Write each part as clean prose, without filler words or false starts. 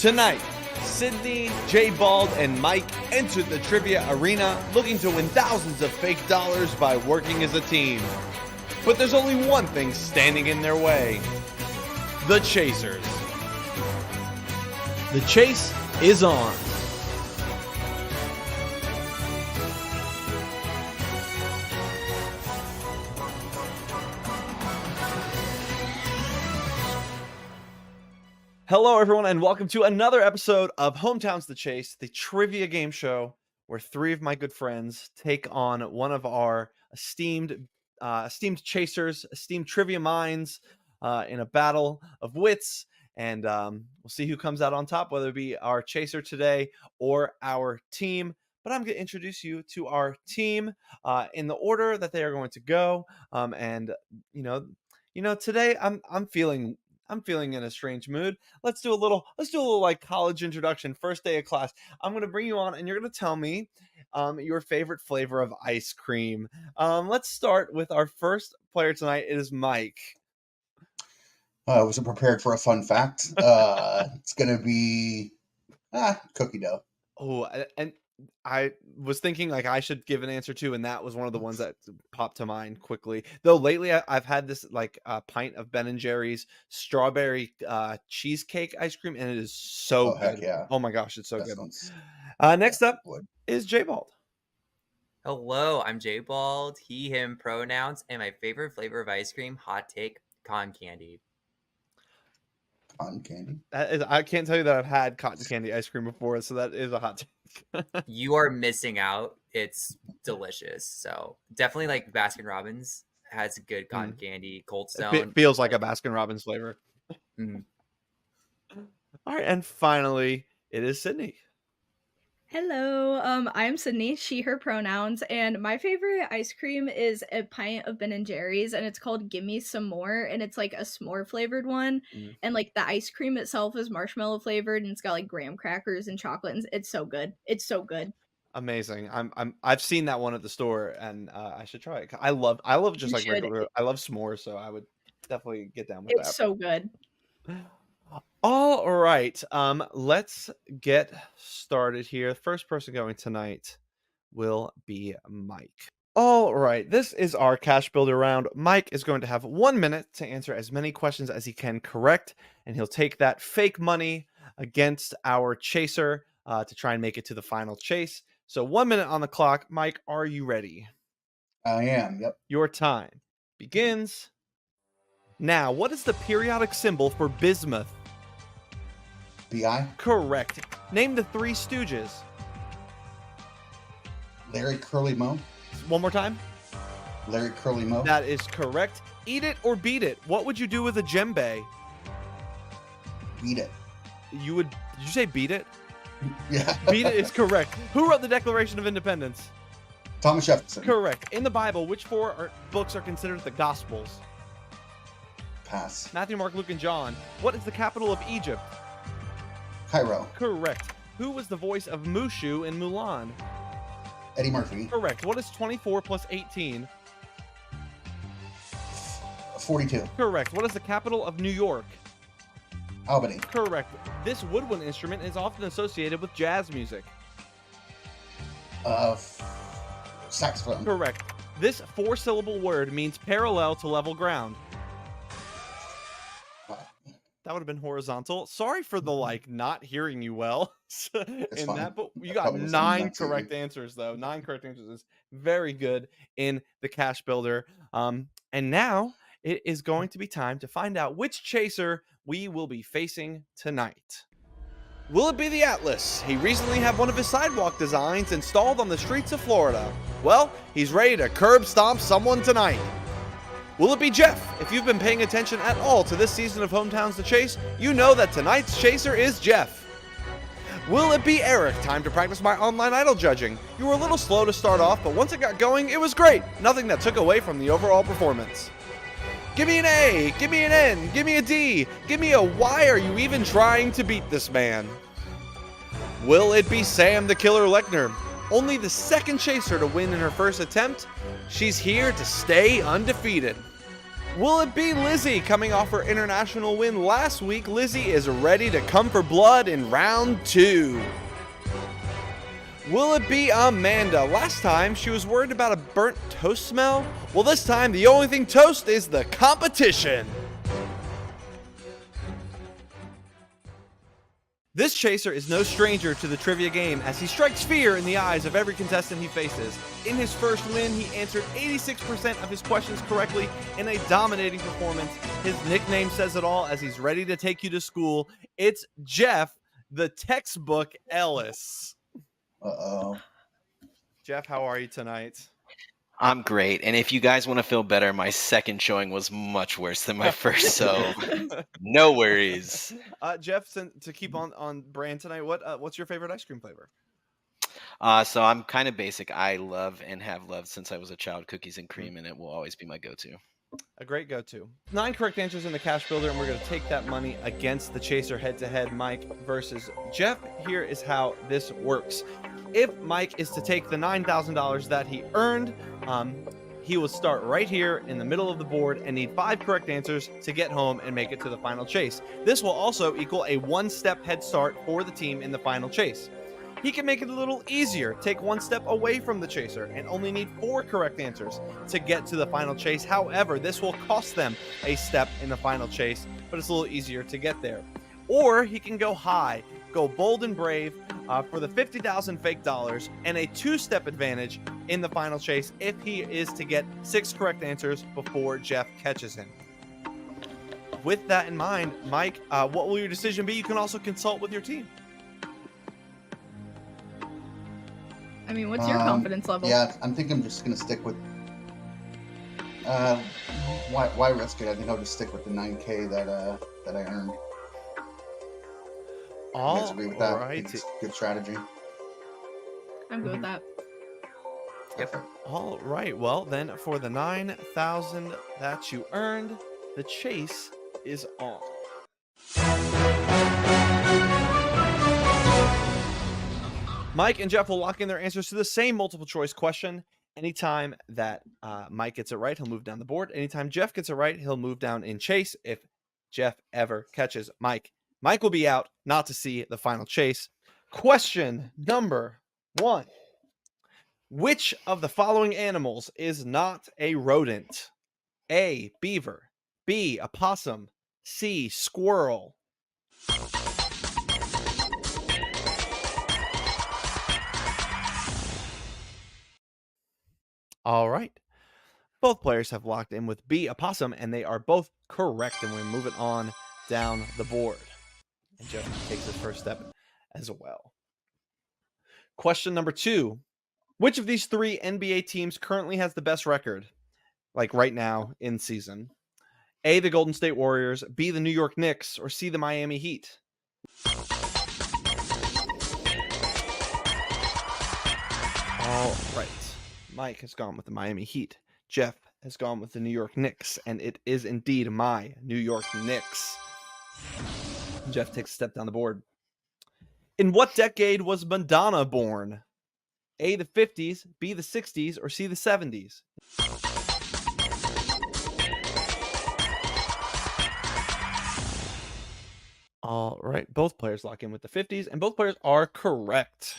Tonight, Sydney, J Bald, and Mike entered the trivia arena looking to win thousands of fake dollars by working as a team. But there's only one thing standing in their way: the Chasers. The chase is on. Hello, everyone, and welcome to another episode of Hometowns The Chase, the trivia game show where three of my good friends take on one of our esteemed chasers, esteemed trivia minds, in a battle of wits. And we'll see who comes out on top, whether it be our chaser today or our team. But I'm going to introduce you to our team in the order that they are going to go. And today I'm feeling in a strange mood. Let's do a little like college introduction, first day of class. I'm going to bring you on and you're going to tell me your favorite flavor of ice cream. Let's start with our first player tonight. It is Mike. I wasn't prepared for a fun fact. It's going to be cookie dough. Oh, and I was thinking like I should give an answer too, and that was one of the ones that popped to mind quickly. Though lately I've had this like pint of Ben & Jerry's strawberry cheesecake ice cream, and it is so good. Heck yeah. Oh my gosh, it's so That good. sounds Next up good. is J Bald. Hello, I'm J Bald, he, him pronouns, and my favorite flavor of ice cream, hot take, cotton candy. Cotton candy? I can't tell you that I've had cotton candy ice cream before, so that is a hot take. You are missing out. It's delicious. So definitely like Baskin Robbins has good cotton candy, Cold Stone. It feels like a Baskin Robbins flavor. Mm. All right, and finally, it is Sydney. Hello, I'm Sydney, she, her pronouns, and my favorite ice cream is a pint of Ben & Jerry's, and it's called Gimme Some More, and it's like a s'more flavored one, and like the ice cream itself is marshmallow flavored, and it's got like graham crackers and chocolate, and it's so good. It's so good. Amazing. I've seen that one at the store, and I should try it. I love just You like should. regular. I love s'mores, so I would definitely get down with It's that. so good. All right, let's get started here. The first person going tonight will be Mike. All right, this is our cash builder round. Mike is going to have 1 minute to answer as many questions as he can correct, and he'll take that fake money against our chaser to try and make it to the final chase. So 1 minute on the clock. Mike, are you ready? I am, yep. Your time begins now. What is the periodic symbol for bismuth? BI? Correct. Name the Three Stooges. Larry Curly Moe? One more time. Larry Curly Moe? That is correct. Eat it or beat it. What would you do with a djembe? Beat it. Did you say beat it? Yeah. Beat it is correct. Who wrote the Declaration of Independence? Thomas Jefferson. Correct. In the Bible, which four books are considered the Gospels? Pass. Matthew, Mark, Luke, and John. What is the capital of Egypt? Cairo. Correct. Who was the voice of Mushu in Mulan? Eddie Murphy. Correct. What is 24 plus 18? 42. Correct. What is the capital of New York? Albany. Correct. This woodwind instrument is often associated with jazz music. Saxophone. Correct. This four-syllable word means parallel to level ground. That would have been horizontal. Sorry for the not hearing you well in fine. that, but you got 9 correct answers though. 9 correct answers is very good in the cash builder. And now it is going to be time to find out which chaser we will be facing tonight. Will it be the Atlas? He recently had one of his sidewalk designs installed on the streets of Florida. Well, he's ready to curb stomp someone tonight. Will it be Jeff? If you've been paying attention at all to this season of Hometowns The Chase, you know that tonight's chaser is Jeff. Will it be Eric? Time to practice my online idol judging. You were a little slow to start off, but once it got going, it was great. Nothing that took away from the overall performance. Give me an A, give me an N, give me a D, give me a why are you even trying to beat this man? Will it be Sam the Killer Lechner? Only the second chaser to win in her first attempt, she's here to stay undefeated. Will it be Lizzie coming off her international win last week? Lizzie is ready to come for blood in round 2. Will it be Amanda? Last time she was worried about a burnt toast smell. Well, this time the only thing toast is the competition. This chaser is no stranger to the trivia game as he strikes fear in the eyes of every contestant he faces. In his first win, he answered 86% of his questions correctly in a dominating performance. His nickname says it all as he's ready to take you to school. It's Jeff, the textbook Ellis. Uh-oh. Jeff, how are you tonight? I'm great. And if you guys want to feel better, my second showing was much worse than my first, so no worries. Jeff, to keep on brand tonight, what's your favorite ice cream flavor? So I'm kind of basic. I love and have loved since I was a child cookies and cream, and it will always be my go-to. A great go-to. 9 correct answers in the cash builder, and we're going to take that money against the chaser head-to-head, Mike versus Jeff. Here is how this works. If Mike is to take the $9,000 that he earned, he will start right here in the middle of the board and need 5 correct answers to get home and make it to the final chase. This will also equal a 1-step head start for the team in the final chase. He can make it a little easier, take 1 step away from the chaser, and only need 4 correct answers to get to the final chase. However, this will cost them a step in the final chase, but it's a little easier to get there. Or he can go high, go bold and brave for the 50,000 fake dollars and a 2-step advantage in the final chase if he is to get 6 correct answers before Jeff catches him. With that in mind, Mike, what will your decision be? You can also consult with your team. I mean, what's your confidence level? Yeah, I think I'm just going to stick with... why risk it? I think I'll just stick with the 9K that I earned. You guys agree with that? I think it's a good strategy. I'm good with that. Yep. All right. Well, then for the 9,000 that you earned, the chase is on. Mike and Jeff will lock in their answers to the same multiple choice question. Anytime that Mike gets it right, he'll move down the board. Anytime Jeff gets it right, he'll move down in chase. If Jeff ever catches Mike, Mike will be out, not to see the final chase. Question number 1. Which of the following animals is not a rodent? A, beaver. B, a possum. C, squirrel. All right. Both players have locked in with B, a possum, and they are both correct. And we're moving on down the board. And Jeff takes his first step as well. Question number 2. Which of these 3 NBA teams currently has the best record? Like right now in season. A, the Golden State Warriors. B, the New York Knicks. Or C, the Miami Heat. All right. Mike has gone with the Miami Heat. Jeff has gone with the New York Knicks. And it is indeed my New York Knicks. Jeff takes a step down the board. In what decade was Madonna born? A, the 50s, B, the 60s, or C, the 70s? All right. Both players lock in with the 50s, and both players are correct.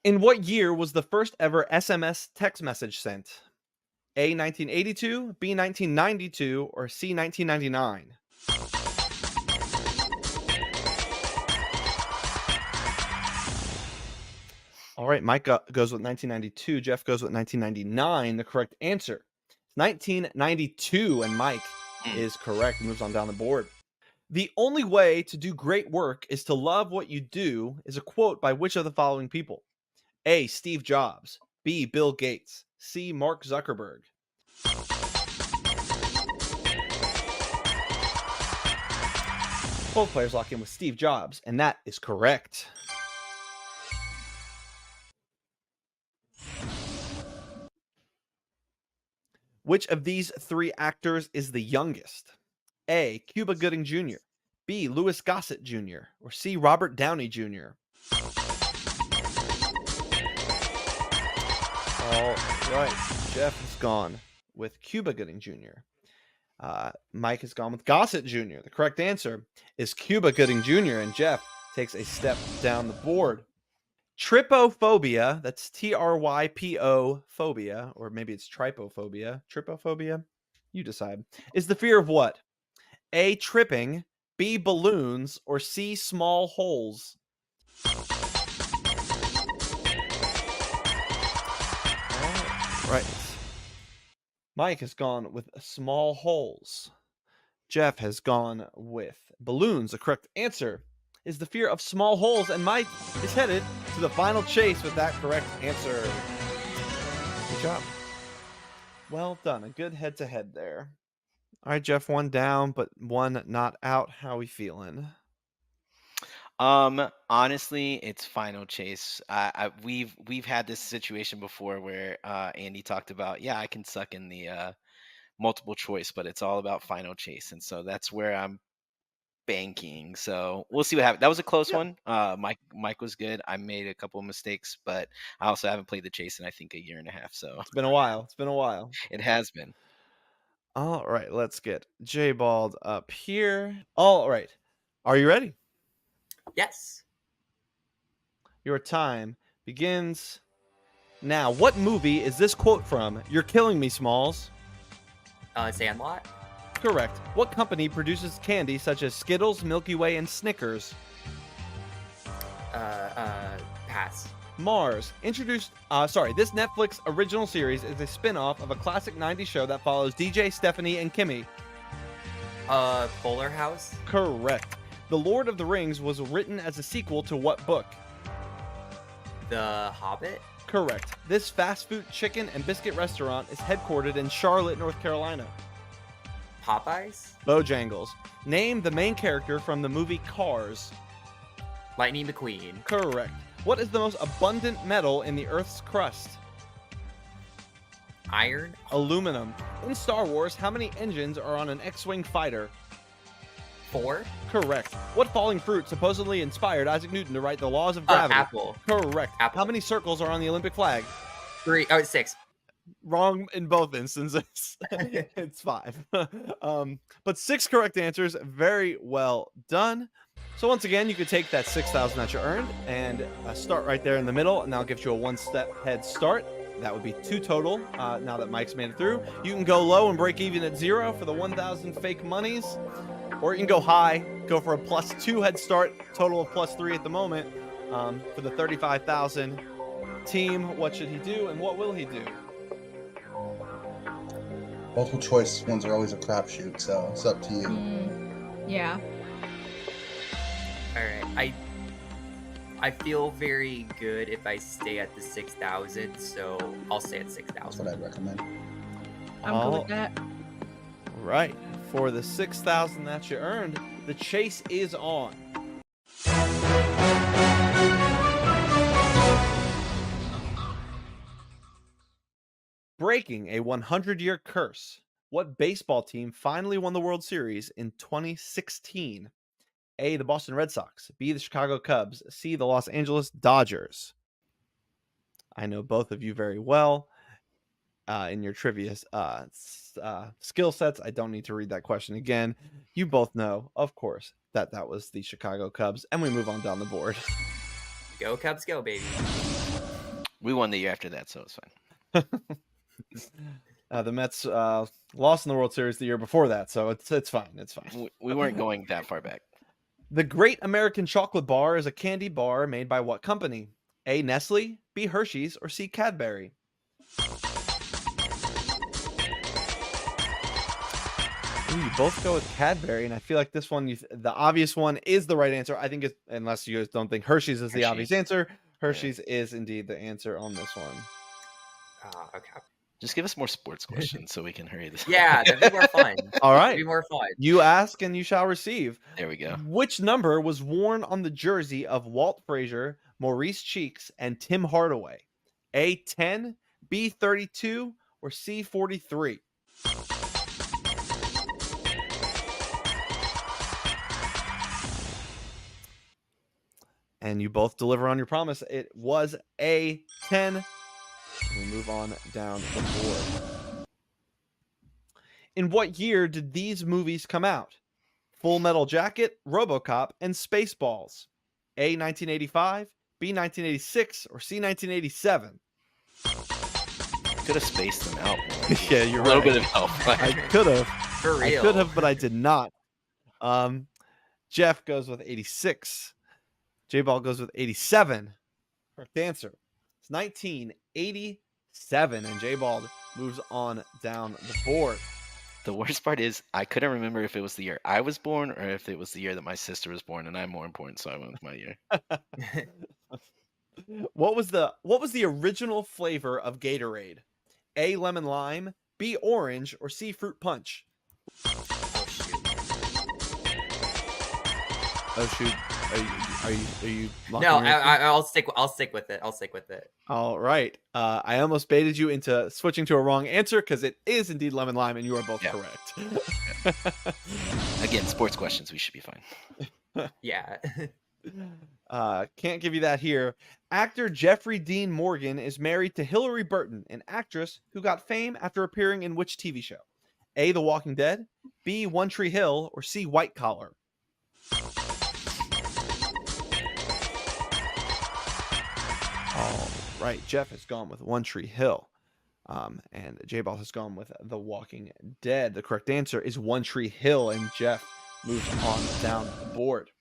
In what year was the first ever SMS text message sent? A, 1982, B, 1992, or C, 1999? All right, Mike goes with 1992. Jeff goes with 1999. The correct answer is 1992, and Mike is correct. Moves on down the board. The only way to do great work is to love what you do is a quote by which of the following people? A, Steve Jobs. B, Bill Gates. C, Mark Zuckerberg. Both players lock in with Steve Jobs, and that is correct. Which of these 3 actors is the youngest? A, Cuba Gooding Jr., B, Louis Gossett Jr., or C, Robert Downey Jr.? All right. Jeff has gone with Cuba Gooding Jr. Mike has gone with Gossett Jr. The correct answer is Cuba Gooding Jr. And Jeff takes a step down the board. Trypophobia, that's Trypo phobia, or maybe it's trypophobia. Trypophobia? You decide. Is the fear of what? A, tripping, B, balloons, or C, small holes? All right. Mike has gone with small holes. Jeff has gone with balloons. The correct answer is the fear of small holes, and Mike is headed to the final chase with that correct answer. Good job. Well done. A good head-to-head there. All right, Jeff, one down, but one not out. How we feeling? Honestly, it's final chase. We've had this situation before where Andy talked about, yeah, I can suck in the multiple choice, but it's all about final chase, and so that's where I'm banking. So we'll see what happens. That was a close Yeah. one. Mike was good. I made a couple of mistakes, but I also haven't played the chase in I think a year and a half. So It's been a while. It's been a while. it has been. All right, let's get J-Bald up here. All right. Are you ready? Yes. Your time begins now. What movie is this quote from? You're killing me, Smalls. Sandlot. Correct. What company produces candy such as Skittles, Milky Way, and Snickers? Pass. Mars. This Netflix original series is a spin-off of a classic 90s show that follows DJ, Stephanie, and Kimmy. Polar House. Correct. The Lord of the Rings was written as a sequel to what book? The Hobbit. Correct. This fast food chicken and biscuit restaurant is headquartered in Charlotte, North Carolina. Popeyes. Bojangles. Name the main character from the movie Cars. Lightning McQueen. Correct. What is the most abundant metal in the Earth's crust? Iron. Aluminum. In Star Wars, how many engines are on an X-Wing fighter? 4. Correct. What falling fruit supposedly inspired Isaac Newton to write the laws of gravity? Apple. Correct. Apple. How many circles are on the Olympic flag? 3. Oh, 6. Wrong in both instances. It's 5. But 6 correct answers. Very well done. So once again, you could take that 6,000 that you earned and start right there in the middle, and that'll give you a 1-step head start. That would be 2 total. Now that Mike's made it through, you can go low and break even at 0 for the 1,000 fake monies, or you can go high, go for a +2 head start, total of +3 at the moment for the 35,000. Team, what should he do and what will he do? Multiple choice ones are always a crapshoot, so it's up to you. Yeah. All right. I feel very good if I stay at the 6,000, so I'll stay at That's 6,000. what I'd recommend. I'm good with that. Right. For the 6,000 that you earned, the chase is on. Breaking a 100-year curse. What baseball team finally won the World Series in 2016? A, the Boston Red Sox. B, the Chicago Cubs. C, the Los Angeles Dodgers. I know both of you very well in your trivia skill sets. I don't need to read that question again. You both know, of course, that was the Chicago Cubs. And we move on down the board. Go Cubs, go, baby. We won the year after that, so it's fine. The Mets lost in the World Series the year before that, so it's fine. It's fine. We weren't going that far back. The Great American Chocolate Bar is a candy bar made by what company? A, Nestle, B, Hershey's, or C, Cadbury? Ooh, you both go with Cadbury, and I feel like this one, the obvious one, is the right answer. I think it's, unless you guys don't think Hershey's is the obvious answer, Hershey's is indeed the answer on this one. Okay. Just give us more sports questions so we can hurry this. Yeah, that'd be more fun. All right. That'd be more fun. You ask and you shall receive. There we go. Which number was worn on the jersey of Walt Frazier, Maurice Cheeks, and Tim Hardaway? A, 10, B, 32, or C, 43? And you both deliver on your promise. It was A, 10. We move on down the board. In what year did these movies come out? Full Metal Jacket, RoboCop, and Spaceballs. A, 1985, B, 1986, or C, 1987? Could have spaced them out more. Yeah, you're A little right. bit of help. I could have. For I real. could have, but I did not. Jeff goes with 86. J-Ball goes with 87. Correct answer. It's 1987, and J-Ball moves on down the board. The worst part is I couldn't remember if it was the year I was born or if it was the year that my sister was born, and I'm more important, so I went with my year. What was the original flavor of Gatorade? A, lemon lime, B, orange, or C, fruit punch? Oh shoot. Oh shoot. Are you No, locking your answer? I'll stick with it. I'll stick with it. All right. I almost baited you into switching to a wrong answer because it is indeed lemon lime, and you are both Yeah. correct. Again, sports questions, we should be fine. Yeah. Can't give you that here. Actor Jeffrey Dean Morgan is married to Hillary Burton, an actress who got fame after appearing in which TV show? A, The Walking Dead, B, One Tree Hill, or C, White Collar? All right, Jeff has gone with One Tree Hill. And J-Ball has gone with The Walking Dead. The correct answer is One Tree Hill, and Jeff moves on down the board.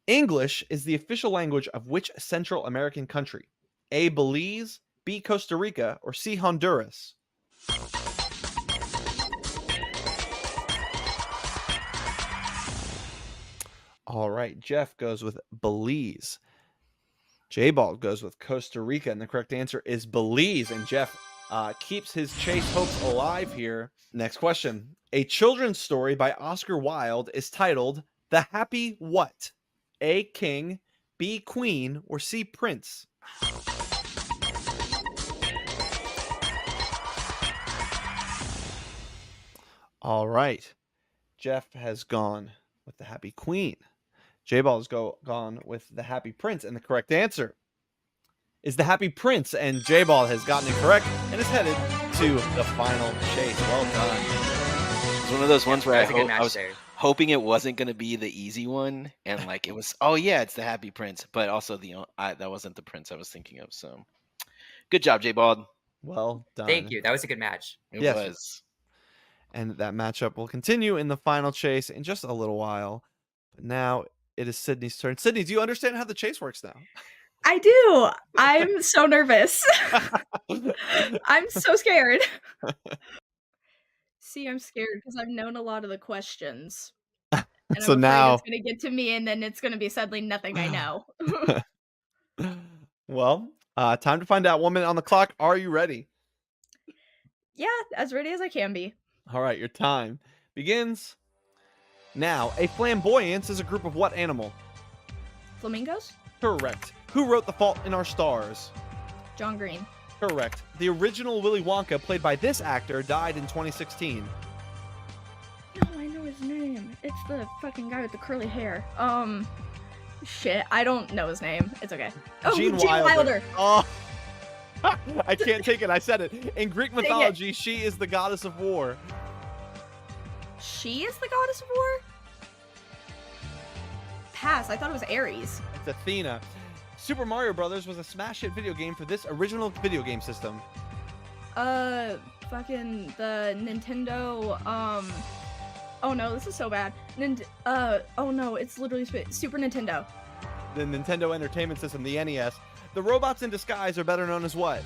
English is the official language of which Central American country? A, Belize, B, Costa Rica, or C, Honduras? All right, Jeff goes with Belize. J-Ball goes with Costa Rica, and the correct answer is Belize. And Jeff keeps his chase hopes alive here. Next question. A children's story by Oscar Wilde is titled The Happy What? A, King, B, Queen, or C, Prince? All right. Jeff has gone with The Happy Queen. J-Ball has gone with The Happy Prince, and the correct answer is The Happy Prince, and J-Ball has gotten it correct and is headed to the final chase. Well done. It's one of those ones where That's a good I match was there. hoping it wasn't going to be the easy one, and like it was. Oh yeah, it's the Happy Prince, but also that wasn't the prince I was thinking of. So, good job, J-Ball. Well done. Thank you. That was a good match. It Yes. was. And that matchup will continue in the final chase in just a little while. But now it is Sydney's turn. Sydney, do you understand how the chase works now? I do. I'm so nervous. I'm so scared. See, I'm scared because I've known a lot of the questions. And So I'm afraid now- it's going to get to me, and then it's going to be suddenly nothing I know. Well, time to find out. 1 minute on the clock. Are you ready? Yeah, as ready as I can be. All right, your time begins now. A flamboyance is a group of what animal? Flamingos? Correct. Who wrote The Fault in Our Stars? John Green. Correct. The original Willy Wonka, played by this actor, died in 2016. No, I know his name. It's the fucking guy with the curly hair. Shit, I don't know his name. It's okay. Oh, Gene Gene Wilder. Wilder. Oh, I can't take it. I said it. In Greek Dang it. mythology, she is the goddess of war. She is the goddess of war? Pass. I thought it was Ares. It's Athena. Super Mario Brothers was a smash hit video game for this original video game system. Fucking the Nintendo, oh no, this is so bad. Oh no, it's literally Super Nintendo. The Nintendo Entertainment System, the NES. The robots in disguise are better known as what?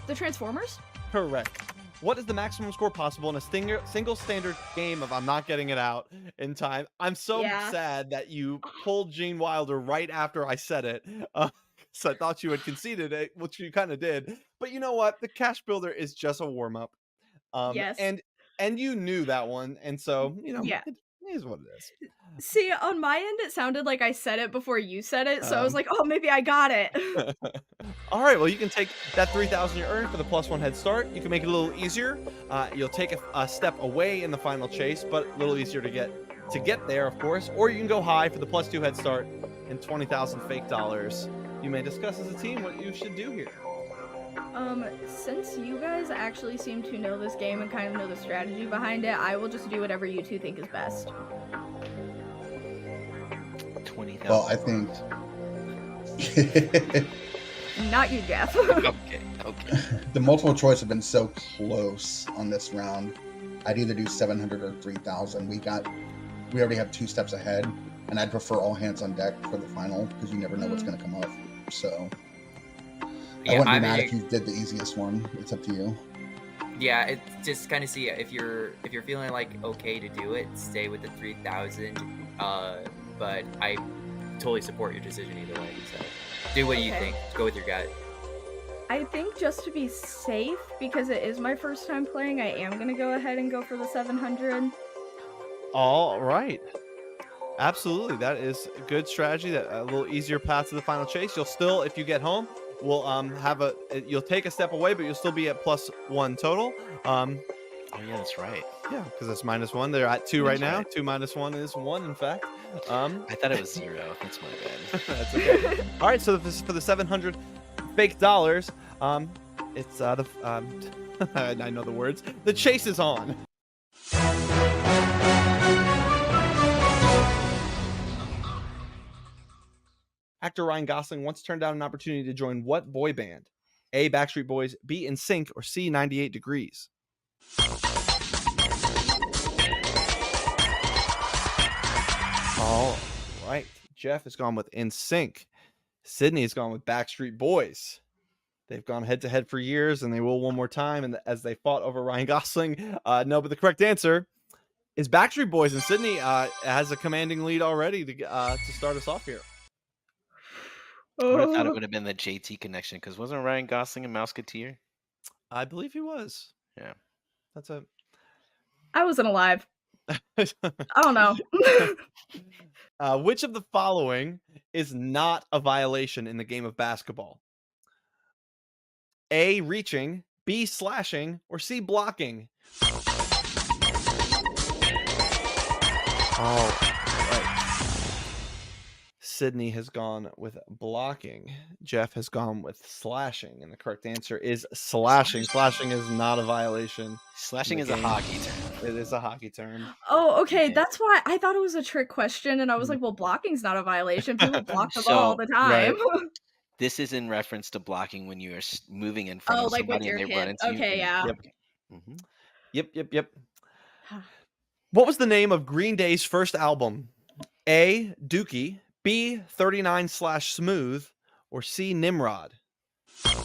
The Transformers? Correct. What is the maximum score possible in a single standard game of I'm not getting it out in time? I'm so Yeah. sad that you pulled Gene Wilder right after I said it. So I thought you had conceded it, which you kind of did. But you know what? The Cash Builder is just a warm-up. Yes. And you knew that one. And so, Yeah. it is what it is. See, on my end, it sounded like I said it before you said it, so I was Um. like, oh, maybe I got it. All right, well, you can take that 3,000 you earned for the +1 head start. You can make it a little easier. You'll take a step away in the final chase, but a little easier to get there, of course. Or you can go high for the +2 head start and 20,000 fake dollars. You may discuss as a team what you should do here. Since you guys actually seem to know this game and kind of know the strategy behind it, I will just do whatever you two think is best. 20,000. Well, I think Not you, Jeff. Okay. the multiple choice have been so close on this round. I'd either do 700 or 3,000. We already have 2 steps ahead, and I'd prefer all hands on deck for the final because you never know what's going to come up. So I wouldn't be mad if you did the easiest one. It's up to you. Yeah, it just kind of see if you're feeling like okay to do it, stay with the 3,000. But I totally support your decision either way. So do what you think. Go with your gut. I think just to be safe, because it is my first time playing, I am going to go ahead and go for the 700. All right. Absolutely. That is a good strategy. That a little easier path to the final chase. You'll still, if you get home, will you'll take a step away, but you'll still be at +1 total. Oh yeah, that's right. Yeah, because it's -1. They're at 2 right now. 2 minus 1 is 1, in fact. I thought it was 0. That's my bad. That's okay. All right, so this is for the 700 fake dollars. It's I know the words. The chase is on. Actor Ryan Gosling once turned down an opportunity to join what boy band? A. Backstreet Boys, B. NSYNC, or C. 98 Degrees? All right. Jeff has gone with NSYNC. Sydney has gone with Backstreet Boys. They've gone head-to-head for years, and they will one more time. And as they fought over Ryan Gosling, no, but the correct answer is Backstreet Boys. And Sydney has a commanding lead already to start us off here. I would have thought it would have been the JT connection because wasn't Ryan Gosling a Mouseketeer? I believe he was. Yeah. That's a. I wasn't alive. I don't know. Which of the following is not a violation in the game of basketball? A. Reaching, B. Slashing, or C. Blocking? All right. Sydney has gone with blocking. Jeff has gone with slashing, and the correct answer is slashing. Slashing is not a violation. Slashing is a hockey term. It is a hockey term. Oh, okay. Yeah. That's why I thought it was a trick question, and I was like, well, blocking's not a violation. People block the ball all the time. Right. This is in reference to blocking when you are moving in front of like with somebody your and they hip. run into you. Okay, yeah. Yep. What was the name of Green Day's first album? A. Dookie, B. 39/Smooth, or C. Nimrod? Did you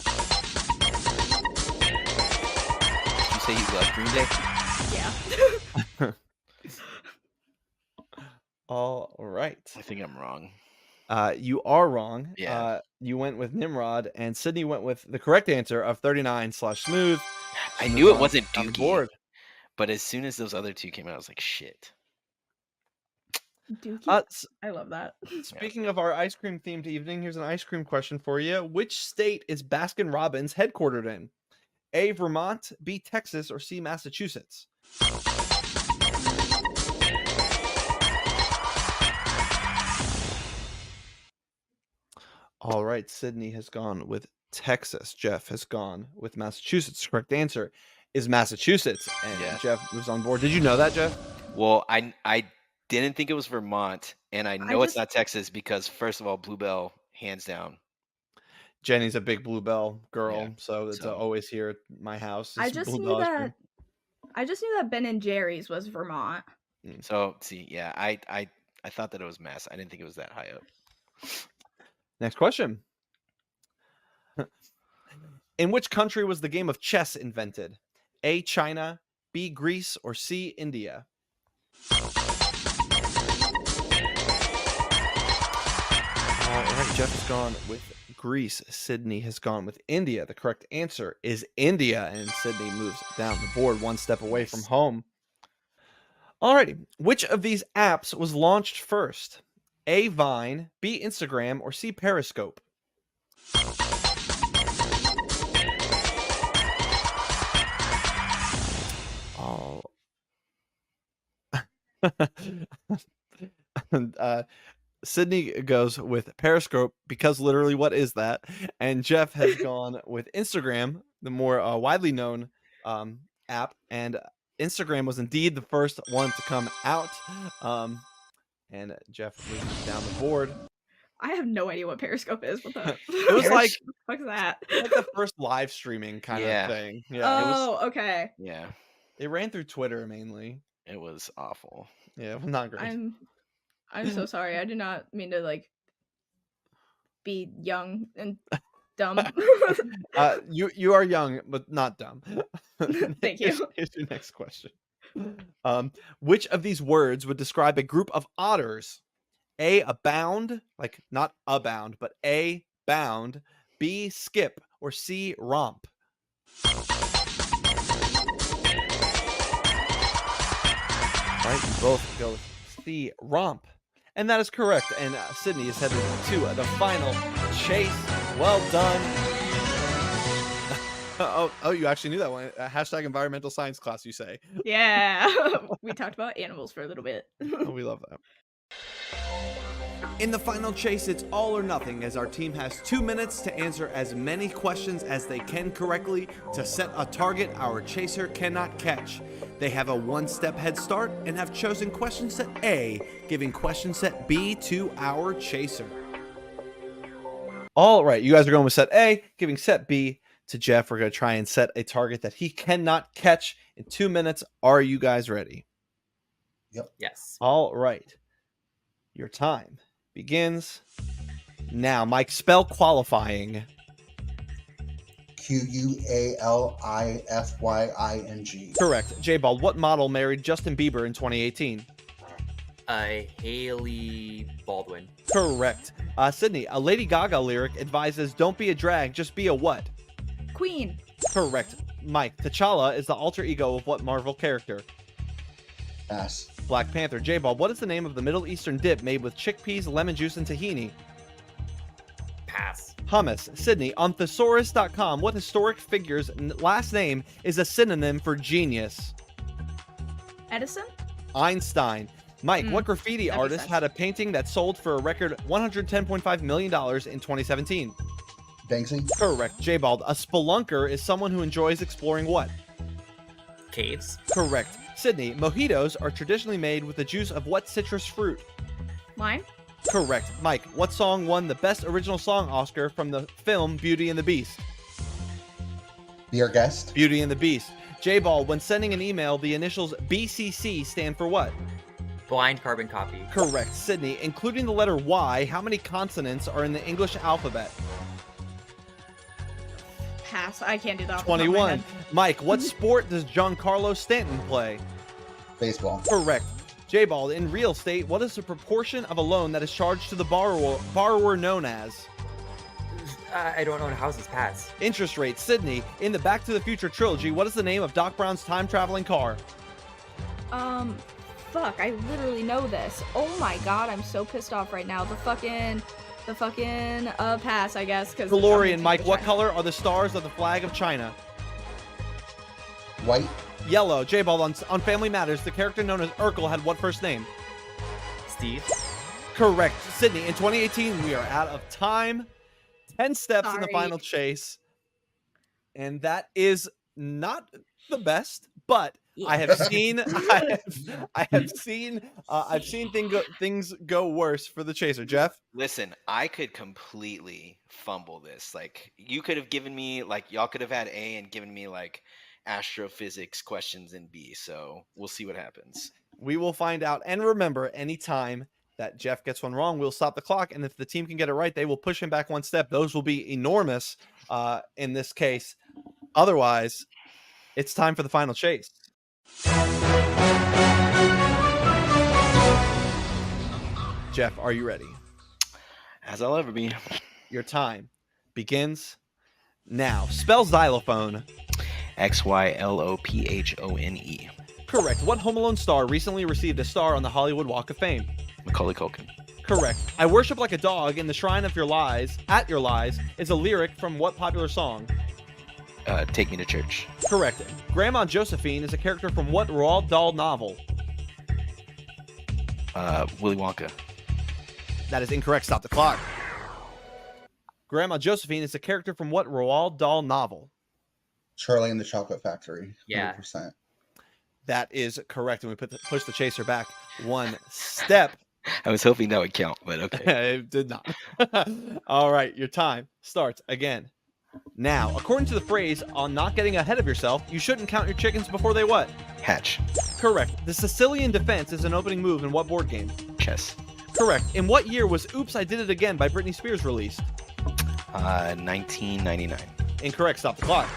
say you love Green Day? Yeah. All right. I think I'm wrong. You are wrong. Yeah. You went with Nimrod, and Sydney went with the correct answer of 39/Smooth. I knew it wasn't on the Dookie, board. but as soon as those other two came out, I was like, shit. Dookie? I love that. Speaking of our ice cream themed evening, here's an ice cream question for you. Which state is Baskin Robbins headquartered in? A. Vermont, B. Texas, or C. Massachusetts? All right, Sydney has gone with Texas. Jeff has gone with Massachusetts. Correct answer is Massachusetts. And Yeah. Jeff was on board. Did you know that, Jeff? Well, I didn't think it was Vermont, and I know it's not Texas because, first of all, Bluebell, hands down. Jenny's a big Bluebell girl, Yeah, so it's so- always here at my house. I is just Bluebell knew ice that. cream. I just knew that Ben and Jerry's was Vermont. So, see, yeah, I thought that it was Mass. I didn't think it was that high up. Next question. In which country was the game of chess invented? A. China, B. Greece, or C. India? All right, Jeff has gone with Greece. Sydney has gone with India. The correct answer is India, and Sydney moves down the board one step away from home. Alrighty, which of these apps was launched first? A. Vine, B. Instagram, or C. Periscope? Sydney goes with Periscope because literally, what is that? And Jeff has gone with Instagram, the more widely known app. And Instagram was indeed the first one to come out. And Jeff moves down the board. I have no idea what Periscope is. What the? It was like, what the fuck is that? like the first live streaming kind Yeah. of thing. Yeah, it was. Oh, okay. Yeah, It ran through Twitter mainly. it was awful. Yeah, not great. I'm so sorry. I did not mean to like be young and dumb. You are young, but not dumb. Thank you. Here's your next question. Which of these words would describe a group of otters? A, abound, like not abound, but A, bound, B, skip, or C, romp? Right, you both go with C, romp. And that is correct. And Sydney is headed to the final chase. Well done. Oh, you actually knew that one. Hashtag environmental science class, you say. Yeah. We talked about animals for a little bit. Oh, we love that. In the final chase, it's all or nothing, as our team has 2 minutes to answer as many questions as they can correctly to set a target our chaser cannot catch. They have a 1-step head start and have chosen question set A, giving question set B to our chaser. All right, you guys are going with set A, giving set B to Jeff. We're going to try and set a target that he cannot catch in 2 minutes. Are you guys ready? Yes. All right. Your time begins now. Mike, spell qualifying. Qualifying. Correct. J-Ball, what model married Justin Bieber in 2018? Haley Baldwin. Correct. Sydney, a Lady Gaga lyric advises don't be a drag, just be a what? Queen. Correct. Mike, T'Challa is the alter ego of what Marvel character? Pass. Black Panther. J-Ball, what is the name of the Middle Eastern dip made with chickpeas, lemon juice, and tahini? Pass. Hummus. Sydney, on thesaurus.com, what historic figure's last name is a synonym for genius? Edison. Einstein. Mike, what graffiti that makes artist sense. had a painting that sold for a record $110.5 million in 2017? Banksy. Correct. J-Bald, a spelunker is someone who enjoys exploring what? Caves. Correct. Sydney, mojitos are traditionally made with the juice of what citrus fruit? Lime. Correct. Mike, what song won the Best Original Song Oscar from the film Beauty and the Beast? Be our guest. Beauty and the Beast. J-Ball, when sending an email, the initials BCC stand for what? Blind carbon copy. Correct. Sydney, including the letter Y, how many consonants are in the English alphabet? Pass. I can't do that. off the top of my 21. head. Mike, what sport does Giancarlo Stanton play? Baseball. Correct. J-Ball, in real estate, what is the proportion of a loan that is charged to the borrower known as? I don't own houses. Pass. Interest rate. Sydney, in the Back to the Future trilogy, what is the name of Doc Brown's time-traveling car? Fuck, I literally know this. Oh my god, I'm so pissed off right now. The fucking pass, I guess, because DeLorean. Mike, what color are the stars of the flag of China? White. Yellow. J-Ball, on Family Matters, the character known as Urkel had what first name? Steve. Correct. Sydney, in 2018, we are out of time. 10 steps in the Sorry. final chase. And that is not the best, but I have seen I've seen things go worse for the chaser. Jeff? Listen, I could completely fumble this. Like, you could have given me, like, y'all could have had A and given me, like, astrophysics questions in B. So we'll see what happens. We will find out. And remember, anytime that Jeff gets one wrong, we'll stop the clock. And if the team can get it right, they will push him back one step. Those will be enormous in this case. Otherwise, it's time for the final chase. Jeff, are you ready? As I'll ever be. Your time begins now. Spell xylophone. XYLOPHONE. Correct. What Home Alone star recently received a star on the Hollywood Walk of Fame? Macaulay Culkin. Correct. I worship like a dog in the shrine of your lies, at your lies, is a lyric from what popular song? Take Me to Church. Correct. Grandma Josephine is a character from what Roald Dahl novel? Willy Wonka. That is incorrect. Stop the clock. Grandma Josephine is a character from what Roald Dahl novel? Charlie and the Chocolate Factory. Yeah. 100%. That is correct. And we push the chaser back one step. I was hoping that would count, but okay. It did not. All right, your time starts again. Now, according to the phrase on not getting ahead of yourself, you shouldn't count your chickens before they what? Hatch. Correct. The Sicilian defense is an opening move in what board game? Chess. Correct. In what year was Oops, I Did It Again by Britney Spears released? 1999. Incorrect. Stop the clock.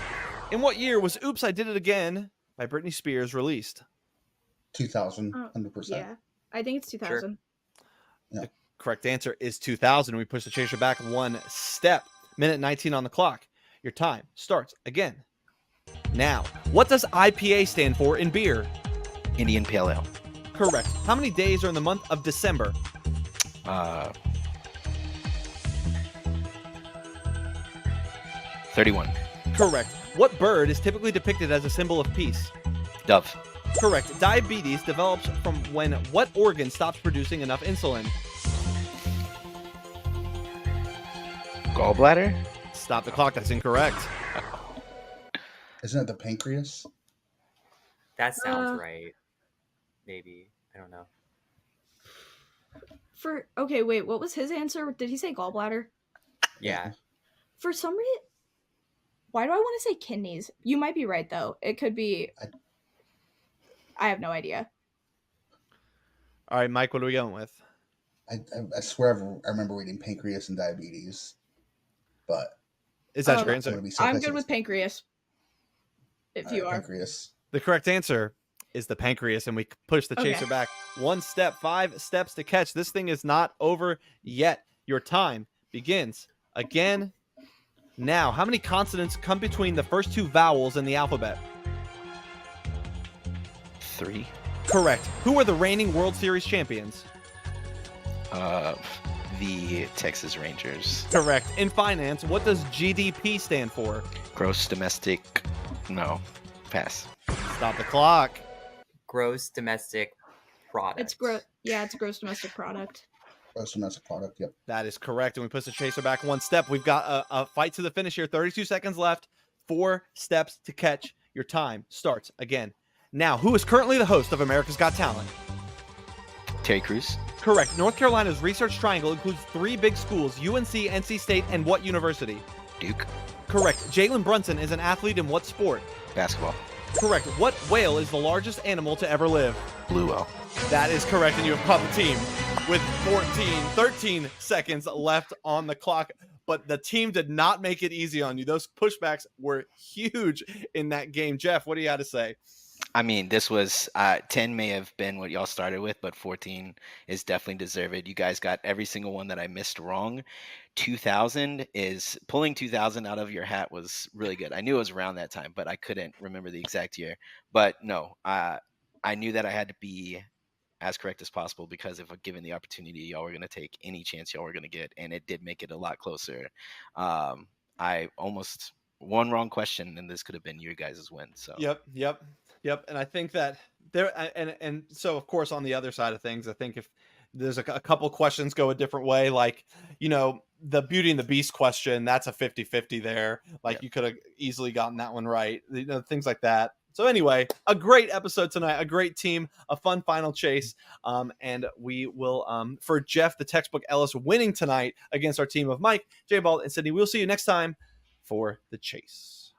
In what year was Oops, I Did It Again by Britney Spears released? 2000. 100%. Yeah, I think it's 2000. The correct answer is 2000. We push the chaser back one step. Minute 19 on the clock. Your time starts again. Now, what does IPA stand for in beer? Indian Pale Ale. Correct. How many days are in the month of December? 31. Correct. What bird is typically depicted as a symbol of peace? Dove. Correct. Diabetes develops from when what organ stops producing enough insulin? Gallbladder? Stop the clock. That's incorrect. Isn't it the pancreas? That sounds right. Maybe. I don't know. Okay, wait, what was his answer? Did he say gallbladder? Yeah. For some reason, why do I want to say kidneys? You might be right though. It could be. I have no idea. All right, Mike, what are we going with? I swear I remember reading pancreas and diabetes, but Is that your I'm answer? gonna be so I'm good pissed. with pancreas. If you are. Pancreas. The correct answer is the pancreas, and we push the chaser Okay. back one step, 5 steps to catch. This thing is not over yet. Your time begins again now. How many consonants come between the first two vowels in the alphabet? 3. Correct. Who are the reigning World Series champions? The Texas Rangers. Correct. In finance, what does GDP stand for? Gross domestic. No. Pass. Stop the clock. Gross domestic product. It's gross. Yeah, it's a gross domestic product. Gross domestic product. Yep. That is correct. And we push the chaser back one step. We've got a fight to the finish here. 32 seconds left. 4 steps to catch. Your time starts again. Now, who is currently the host of America's Got Talent? Terry Crews. Correct. North Carolina's Research Triangle includes 3 big schools, UNC, NC State, and what university? Duke. Correct. Jalen Brunson is an athlete in what sport? Basketball. Correct. What whale is the largest animal to ever live? Blue whale. That is correct, and you have caught the team with 13 seconds left on the clock. But the team did not make it easy on you. Those pushbacks were huge in that game. Jeff, what do you have to say? I mean, this was 10 may have been what y'all started with, but 14 is definitely deserved. You guys got every single one that I missed wrong. 2000 is pulling 2000 out of your hat was really good. I knew it was around that time, but I couldn't remember the exact year. But no, I knew that I had to be as correct as possible because if given the opportunity, y'all were going to take any chance y'all were going to get, and it did make it a lot closer. I almost one wrong question, and this could have been your guys' win. So Yep. And I think that there, and so of course on the other side of things, I think if there's a couple questions go a different way, like, you know, the Beauty and the Beast question, that's a 50-50 there. Like you could have easily gotten that one right, you know, things like that. So anyway, a great episode tonight, a great team, a fun final chase. And we will, for Jeff, the textbook Ellis winning tonight against our team of Mike, J Ball, and Sydney. We'll see you next time for the chase.